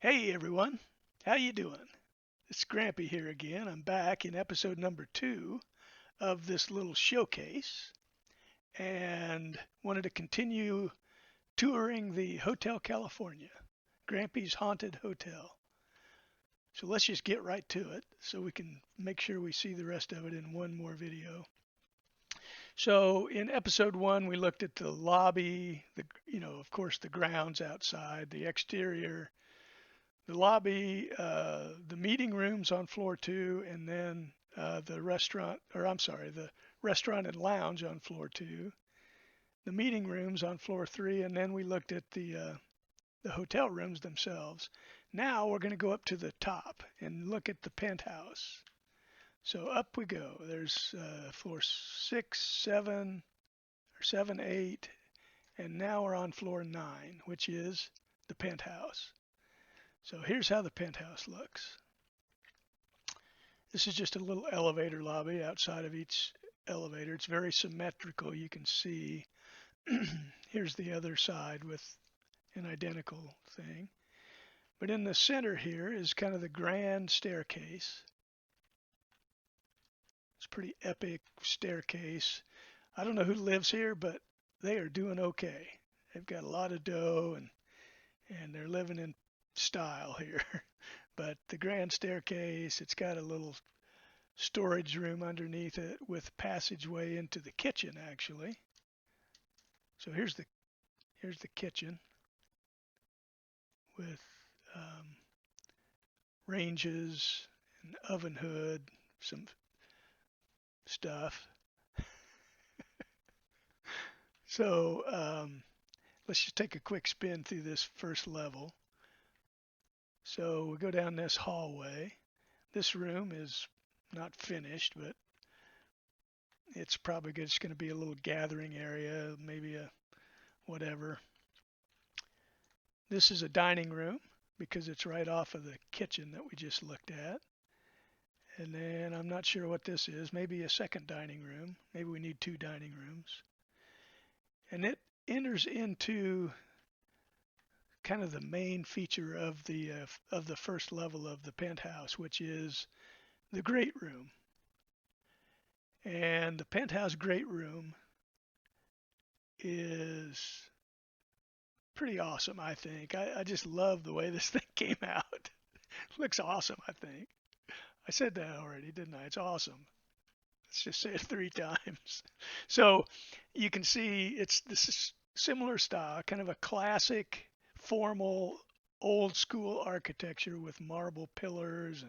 Hey everyone, how you doing? It's Grampy here again. I'm back in episode number 2 of this little showcase and wanted to continue touring the Hotel California, Grampy's Haunted Hotel. So let's just get right to it so we can make sure we see the rest of it in one more video. So in episode 1 we looked at the lobby, of course the grounds outside, the exterior, the lobby, the meeting rooms on floor 2, and then the restaurant, or I'm sorry, the restaurant and lounge on floor 2, the meeting rooms on floor 3, and then we looked at the hotel rooms themselves. Now we're going to go up to the top and look at the penthouse. So up we go. There's floor 6, 7, or 7, 8, and now we're on floor 9, which is the penthouse. So here's how the penthouse looks. This is just a little elevator lobby outside of each elevator. It's very symmetrical, you can see. Here's the other side with an identical thing. But in the center here is kind of the grand staircase. It's a pretty epic staircase. I don't know who lives here, but they are doing okay. They've got a lot of dough and they're living in style here. But the grand staircase, it's got a little storage room underneath it with passageway into the kitchen actually. So here's the kitchen with ranges, an oven hood, some stuff. So let's just take a quick spin through this first level. So we go down this hallway. This room is not finished, but it's probably just going to be a little gathering area, maybe a whatever. This is a dining room because it's right off of the kitchen that we just looked at. And then I'm not sure what this is, maybe a second dining room. Maybe we need 2 dining rooms. And it enters into kind of the main feature of the first level of the penthouse, which is the great room. And the penthouse great room is pretty awesome, I think. I just love the way this thing came out. Looks awesome, I think. I said that already, didn't I? It's awesome. Let's just say it 3 times. So you can see it's this similar style, kind of a classic, formal, old school architecture with marble pillars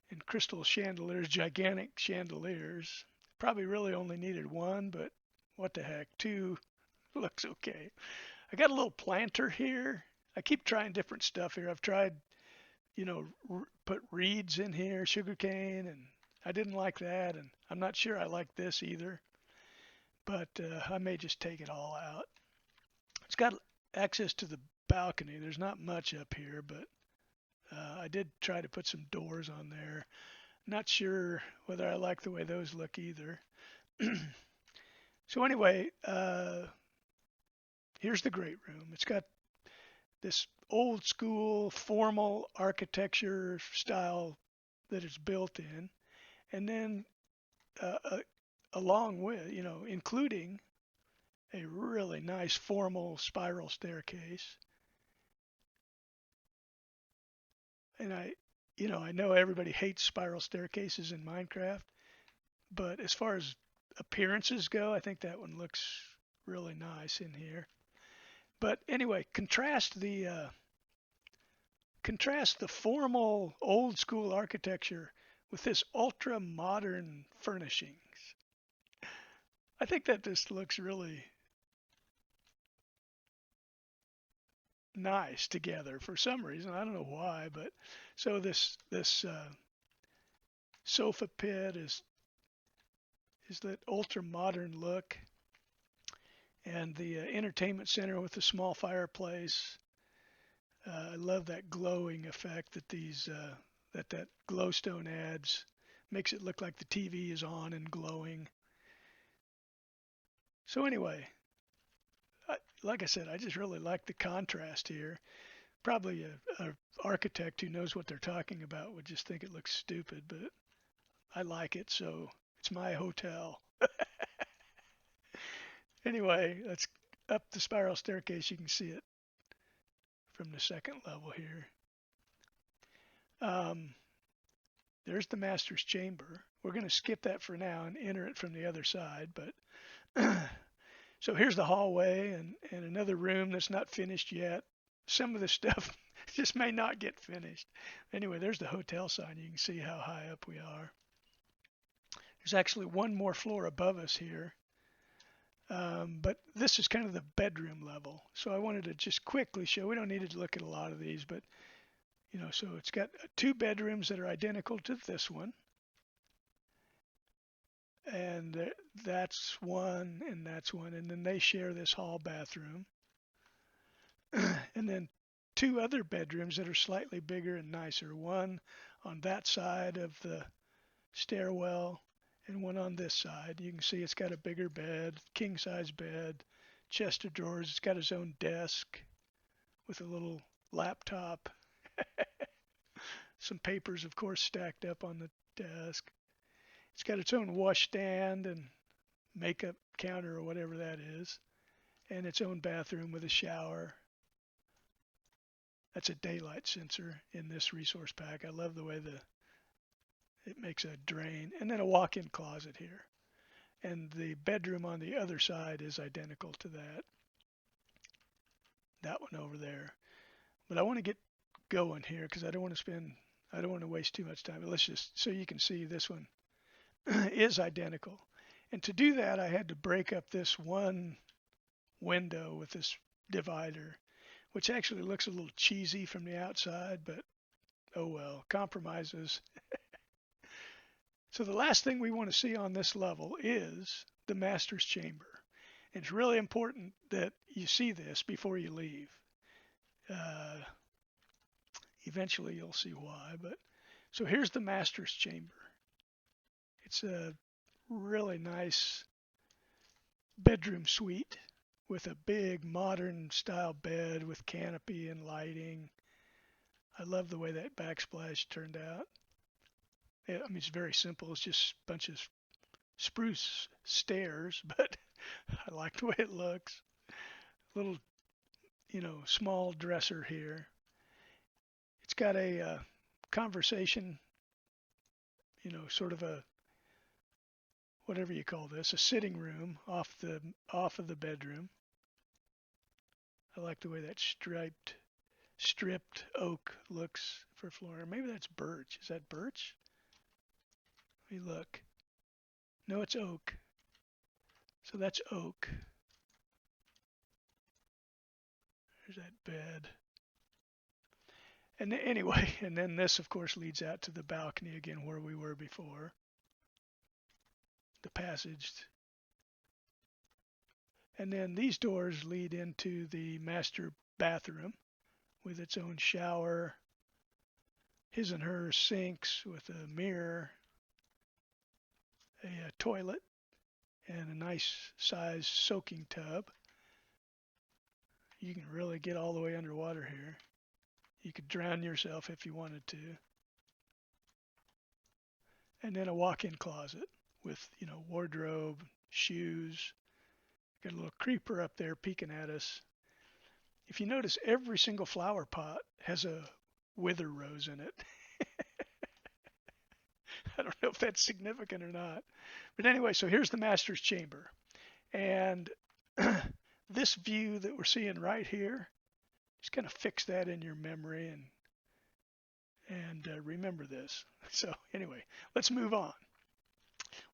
and crystal chandeliers, gigantic chandeliers. Probably really only needed 1, but what the heck, 2 looks okay. I got a little planter here. I keep trying different stuff here. I've tried, put reeds in here, sugarcane, and I didn't like that, and I'm not sure I like this either, but I may just take it all out. It's got access to the balcony. There's not much up here, but I did try to put some doors on there. Not sure whether I like the way those look either. So anyway, here's the great room. It's got this old school formal architecture style that it's built in, and then along with, including a really nice formal spiral staircase. And I know everybody hates spiral staircases in Minecraft, but as far as appearances go, I think that one looks really nice in here. But anyway, contrast the formal old school architecture with this ultra modern furnishings. I think that just looks really nice together for some reason. I don't know why, but so this sofa pit is that ultra modern look, and the entertainment center with the small fireplace. I love that glowing effect that that glowstone adds. Makes it look like the TV is on and glowing. So anyway, like I said, I just really like the contrast here. Probably a architect who knows what they're talking about would just think it looks stupid, but I like it, so it's my hotel. Anyway, let's up the spiral staircase. You can see it from the second level here. There's the master's chamber. We're going to skip that for now and enter it from the other side. But so here's the hallway and another room that's not finished yet. Some of the stuff just may not get finished. Anyway, there's the hotel sign. You can see how high up we are. There's actually one more floor above us here. But this is kind of the bedroom level. So I wanted to just quickly show, we don't need to look at a lot of these, but so it's got 2 bedrooms that are identical to this one. And that's one and that's one. And then they share this hall bathroom. And then 2 other bedrooms that are slightly bigger and nicer. One on that side of the stairwell and one on this side. You can see it's got a bigger bed, king size bed, chest of drawers. It's got its own desk with a little laptop. Some papers, of course, stacked up on the desk. It's got its own washstand and makeup counter or whatever that is, and its own bathroom with a shower. That's a daylight sensor in this resource pack. I love the way it makes a drain, and then a walk-in closet here. And the bedroom on the other side is identical to that one over there. But I want to get going here because I don't want to waste too much time. But let's just, so you can see this one is identical. And to do that, I had to break up this one window with this divider, which actually looks a little cheesy from the outside, but oh well, compromises. So the last thing we want to see on this level is the master's chamber. And it's really important that you see this before you leave. Eventually you'll see why, but so here's the master's chamber. It's a really nice bedroom suite with a big modern style bed with canopy and lighting. I love the way that backsplash turned out. I mean, it's very simple. It's just a bunch of spruce stairs, but I like the way it looks. Little, small dresser here. It's got a conversation, sort of a, whatever you call this, a sitting room off of the bedroom. I like the way that stripped oak looks for flooring. Maybe that's birch. Is that birch? Let me look. No, it's oak. So that's oak. There's that bed. And anyway, and then this, of course, leads out to the balcony again where we were before. The passage. And then these doors lead into the master bathroom with its own shower, his and her sinks with a mirror, a toilet, and a nice size soaking tub. You can really get all the way underwater here. You could drown yourself if you wanted to. And then a walk-in closet with, wardrobe, shoes. Got a little creeper up there peeking at us. If you notice, every single flower pot has a wither rose in it. I don't know if that's significant or not. But anyway, so here's the master's chamber. And this view that we're seeing right here, just kind of fix that in your memory and remember this. So anyway, let's move on.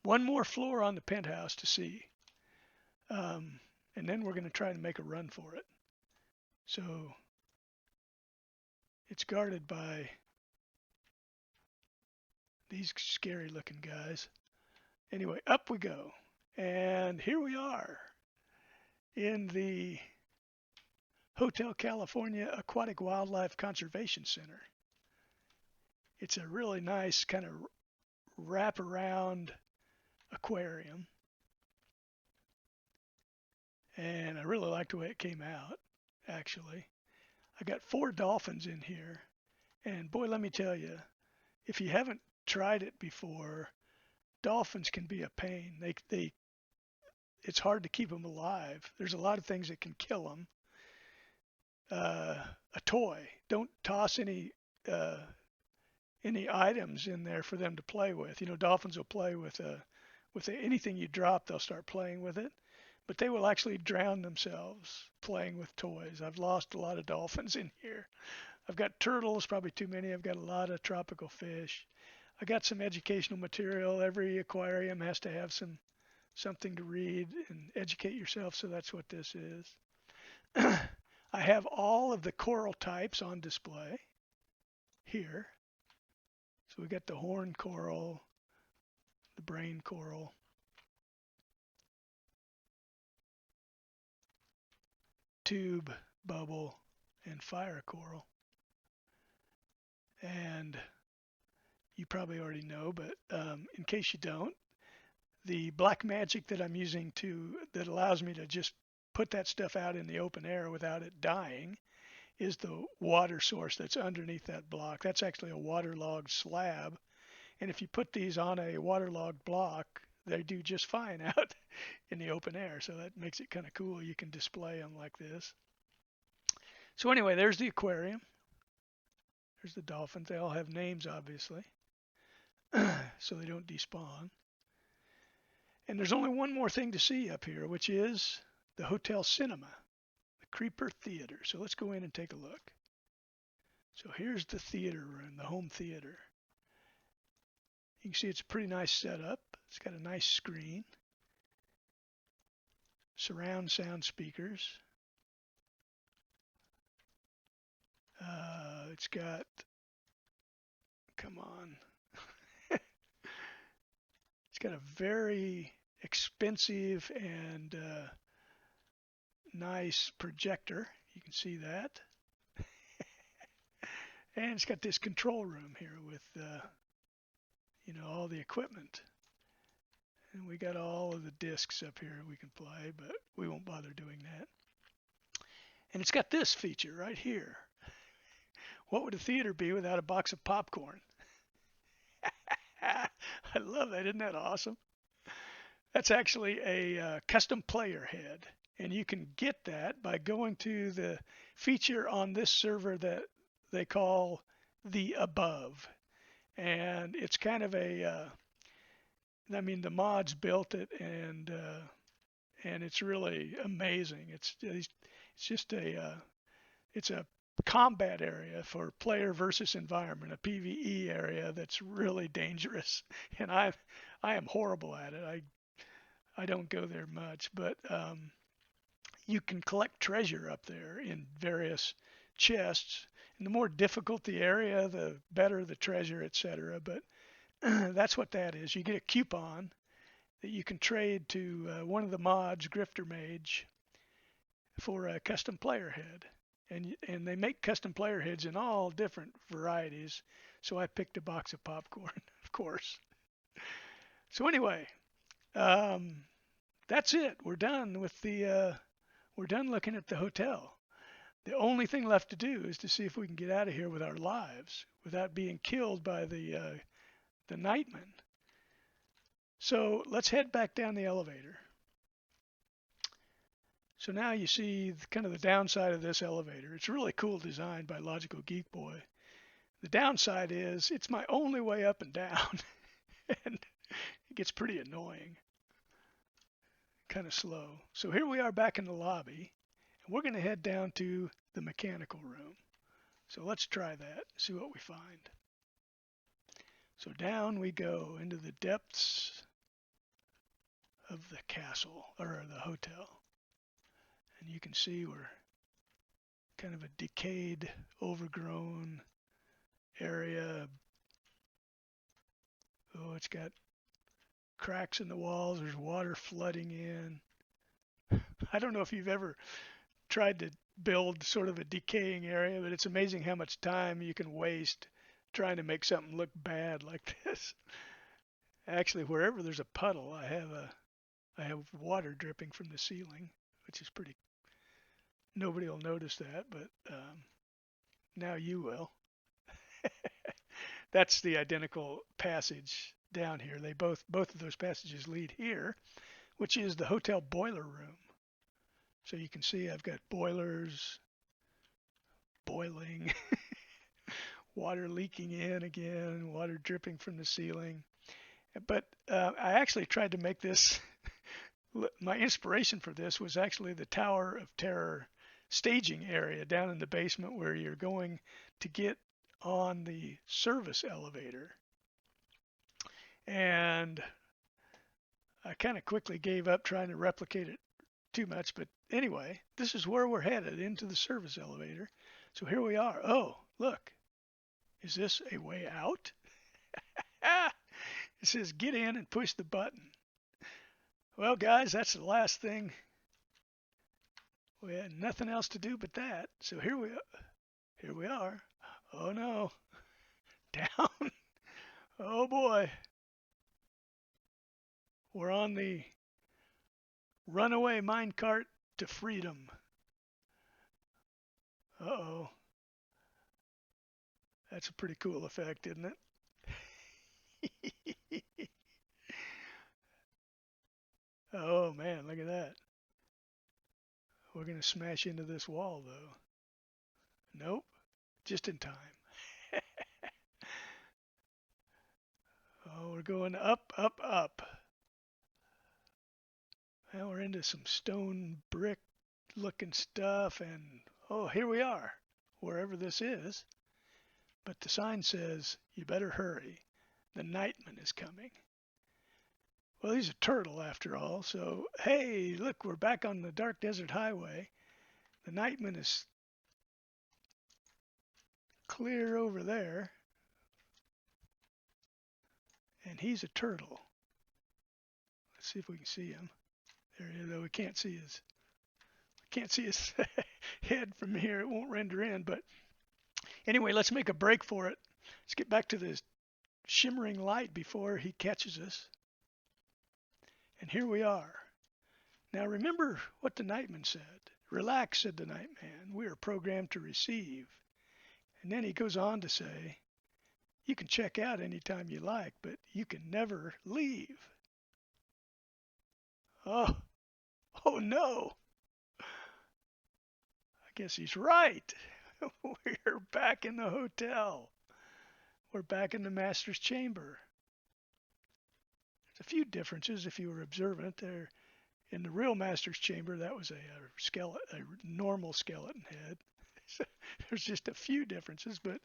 One more floor on the penthouse to see. And then we're going to try to make a run for it. So it's guarded by these scary looking guys. Anyway, up we go. And here we are in the Hotel California Aquatic Wildlife Conservation Center. It's a really nice kind of wraparound aquarium. And I really like the way it came out, actually. I got 4 dolphins in here, and boy, let me tell you, if you haven't tried it before, dolphins can be a pain. It's hard to keep them alive. There's a lot of things that can kill them. A toy. Don't toss any items in there for them to play with. You know, dolphins will play with anything you drop. They'll start playing with it, but they will actually drown themselves playing with toys. I've lost a lot of dolphins in here. I've got turtles, probably too many. I've got a lot of tropical fish. I got some educational material. Every aquarium has to have something to read and educate yourself, so that's what this is. I have all of the coral types on display here. So we got the horn coral, the brain coral, tube, bubble, and fire coral. And you probably already know, but in case you don't, the black magic that I'm using that allows me to just put that stuff out in the open air without it dying is the water source that's underneath that block. That's actually a waterlogged slab. And if you put these on a waterlogged block, they do just fine out in the open air. So that makes it kind of cool. You can display them like this. So anyway, there's the aquarium. There's the dolphins. They all have names, obviously, so they don't despawn. And there's only one more thing to see up here, which is the Hotel Cinema, the Creeper Theater. So let's go in and take a look. So here's the theater room, the home theater. You can see it's a pretty nice setup. It's got a nice screen, surround sound speakers. It's got, come on. It's got a very expensive and nice projector. You can see that. And it's got this control room here with, all the equipment. And we got all of the discs up here we can play, but we won't bother doing that. And it's got this feature right here. What would a theater be without a box of popcorn? I love that. Isn't that awesome? That's actually a custom player head. And you can get that by going to the feature on this server that they call the Above. And it's kind of the mods built it, and it's really amazing. It's just it's a combat area for player versus environment, a PvE area that's really dangerous. And I am horrible at it. I don't go there much, but you can collect treasure up there in various chests. And the more difficult the area, the better the treasure, etc. But that's what that is. You get a coupon that you can trade to one of the mods, Grifter Mage, for a custom player head. And they make custom player heads in all different varieties. So I picked a box of popcorn, of course. So anyway, that's it. We're done we're done looking at the hotel. The only thing left to do is to see if we can get out of here with our lives without being killed by the nightmen. So let's head back down the elevator. So now you see kind of the downside of this elevator. It's really cool design by Logical Geek Boy. The downside is it's my only way up and down, and it gets pretty annoying, kind of slow. So here we are back in the lobby, and we're going to head down to the mechanical room. So let's try that, see what we find. So down we go into the depths of the castle, or the hotel. And you can see we're kind of a decayed, overgrown area. Oh, it's got cracks in the walls. There's water flooding in. I don't know if you've ever tried to build sort of a decaying area, but it's amazing how much time you can waste trying to make something look bad like this. Actually, wherever there's a puddle, I have water dripping from the ceiling, which is pretty. Nobody will notice that, but Now you will. That's the identical passage down here. They both of those passages lead here, which is the hotel boiler room. So you can see I've got boilers boiling, water leaking in again, water dripping from the ceiling. But I actually tried to make this, my inspiration for this was actually the Tower of Terror staging area down in the basement where you're going to get on the service elevator. And I kind of quickly gave up trying to replicate it too much. But anyway, this is where we're headed, into the service elevator. So here we are. Oh, look. Is this a way out? It says get in and push the button. Well, guys, that's the last thing. We had nothing else to do but that. So here we are. Oh no. Down. Oh boy. We're on the runaway minecart to freedom. Uh-oh. That's a pretty cool effect, isn't it? Oh man, look at that. We're going to smash into this wall though. Nope, just in time. Oh, we're going up, up, up. Now we're into some stone brick looking stuff, and oh, here we are, wherever this is. But the sign says, you better hurry. The nightman is coming. Well, he's a turtle after all, so hey, look, we're back on the Dark Desert Highway. The nightman is clear over there, and he's a turtle. Let's see if we can see him. There he is, though we can't see his head from here. It won't render in, but anyway, let's make a break for it. Let's get back to this shimmering light before he catches us. And here we are. Now remember what the nightman said. Relax, said the nightman. We are programmed to receive. And then he goes on to say, you can check out anytime you like, but you can never leave. Oh no. I guess he's right. We're back in the hotel. We're back in the master's chamber. There's a few differences if you were observant there. In the real master's chamber, that was a normal skeleton head. So there's just a few differences, but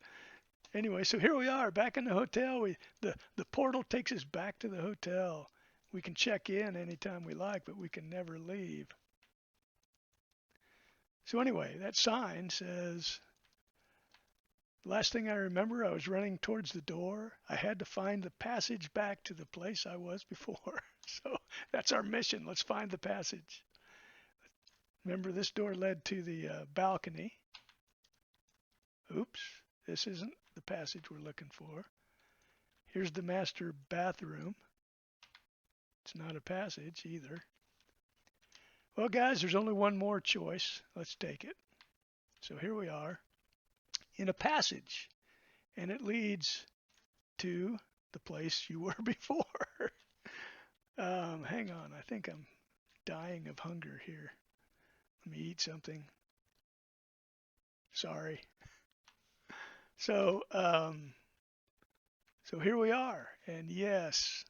anyway, so here we are back in the hotel. The portal takes us back to the hotel. We can check in anytime we like, but we can never leave. So anyway, that sign says, last thing I remember, I was running towards the door. I had to find the passage back to the place I was before. So that's our mission. Let's find the passage. Remember, this door led to the balcony. Oops, this isn't the passage we're looking for. Here's the master bathroom. It's not a passage either. Well, guys, there's only one more choice. Let's take it. So here we are in a passage, and it leads to the place you were before. Hang on, I think I'm dying of hunger here. Let me eat something. Sorry. So here we are, and yes,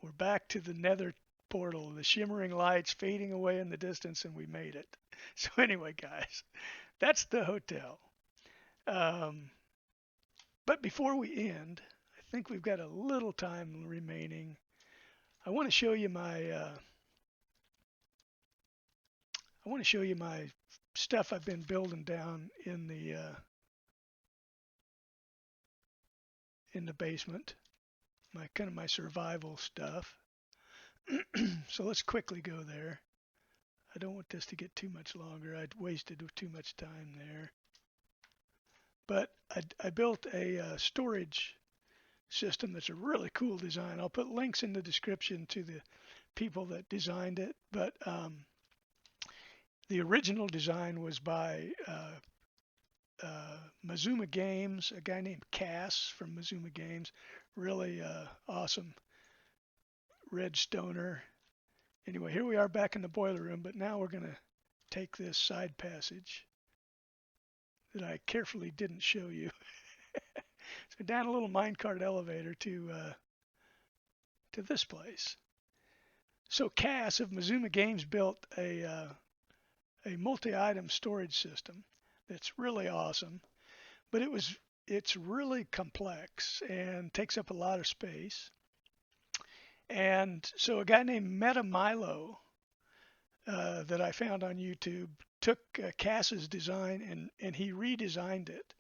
we're back to the nether portal, the shimmering lights fading away in the distance, and we made it. So anyway, guys, that's the hotel. But before we end, I think we've got a little time remaining. I want to show you my stuff I've been building down in the basement, my survival stuff. So let's quickly go there. I don't want this to get too much longer. I'd wasted too much time there. But I built a storage system that's a really cool design. I'll put links in the description to the people that designed it. But the original design was by Mazuma Games, a guy named Cass from Mazuma Games, really awesome red stoner. Anyway, here we are back in the boiler room, but now we're going to take this side passage that I carefully didn't show you. So down a little minecart elevator to this place. So Cass of Mazuma Games built a multi-item storage system that's really awesome, but it's really complex and takes up a lot of space. And so a guy named Meta Milo that I found on YouTube took Cass's design and he redesigned it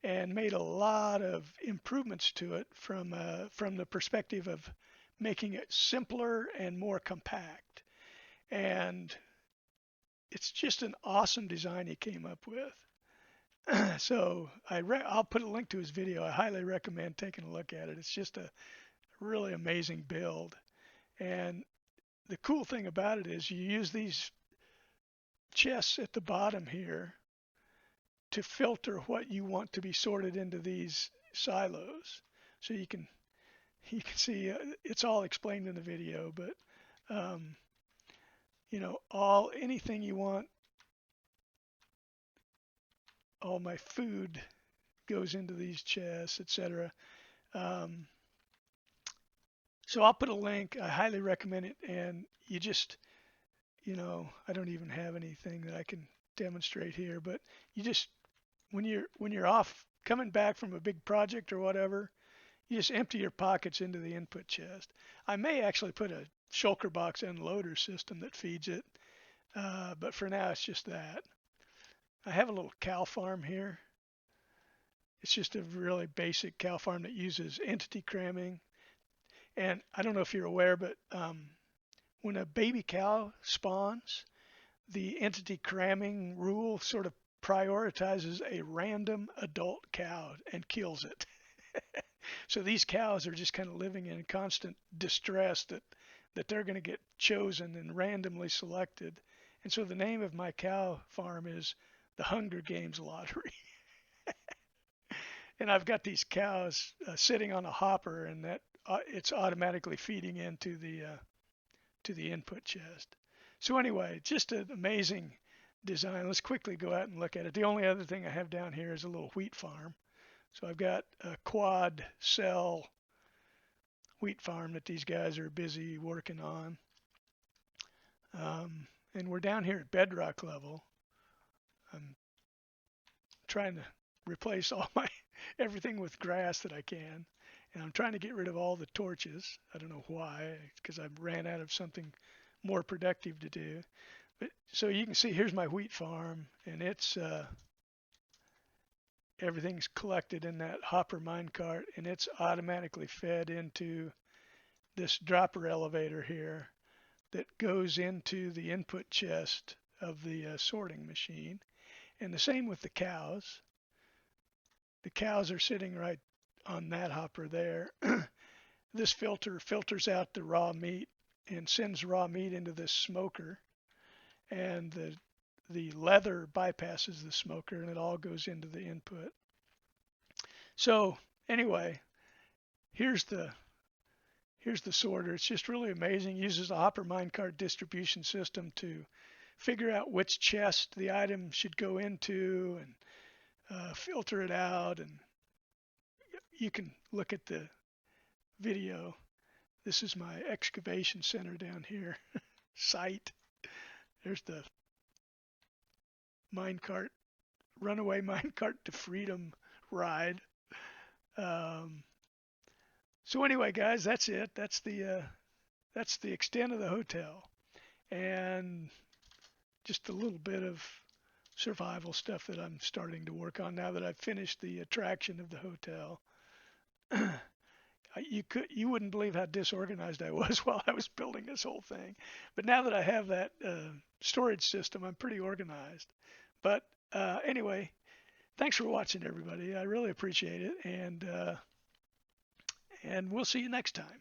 and made a lot of improvements to it from the perspective of making it simpler and more compact. And it's just an awesome design he came up with. So I'll put a link to his video. I highly recommend taking a look at it. It's just a really amazing build. And the cool thing about it is you use these chests at the bottom here to filter what you want to be sorted into these silos. So you can see it's all explained in the video, but anything you want, all my food goes into these chests, etc. So I'll put a link. I highly recommend it. And you just, I don't even have anything that I can demonstrate here, but you just, when you're off coming back from a big project or whatever, you just empty your pockets into the input chest. I may actually put a shulker box unloader system that feeds it, but for now it's just that. I have a little cow farm here. It's just a really basic cow farm that uses entity cramming. And I don't know if you're aware, but when a baby cow spawns, the entity cramming rule sort of prioritizes a random adult cow and kills it. So these cows are just kind of living in constant distress that they're going to get chosen and randomly selected. And so the name of my cow farm is the Hunger Games Lottery. And I've got these cows sitting on a hopper, and that it's automatically feeding into the input chest. So anyway, just an amazing design. Let's quickly go out and look at it. The only other thing I have down here is a little wheat farm. So I've got a quad cell wheat farm that these guys are busy working on. And we're down here at bedrock level. I'm trying to replace everything with grass that I can. And I'm trying to get rid of all the torches. I don't know why, because I ran out of something more productive to do. But so you can see here's my wheat farm, and it's everything's collected in that hopper minecart, and it's automatically fed into this dropper elevator here that goes into the input chest of the sorting machine. And the same with the cows. The cows are sitting right on that hopper there. This filter filters out the raw meat and sends raw meat into this smoker, and the leather bypasses the smoker, and it all goes into the input. So anyway, here's the sorter. It's just really amazing. It uses a hopper minecart distribution system to figure out which chest the item should go into and filter it out. And you can look at the video. This is my excavation center down here. Site. There's the minecart, runaway minecart to freedom ride. So anyway, guys, that's it. That's the extent of the hotel, and just a little bit of survival stuff that I'm starting to work on now that I've finished the attraction of the hotel. You wouldn't believe how disorganized I was while I was building this whole thing, but now that I have that storage system, I'm pretty organized. But anyway, thanks for watching, everybody. I really appreciate it, and we'll see you next time.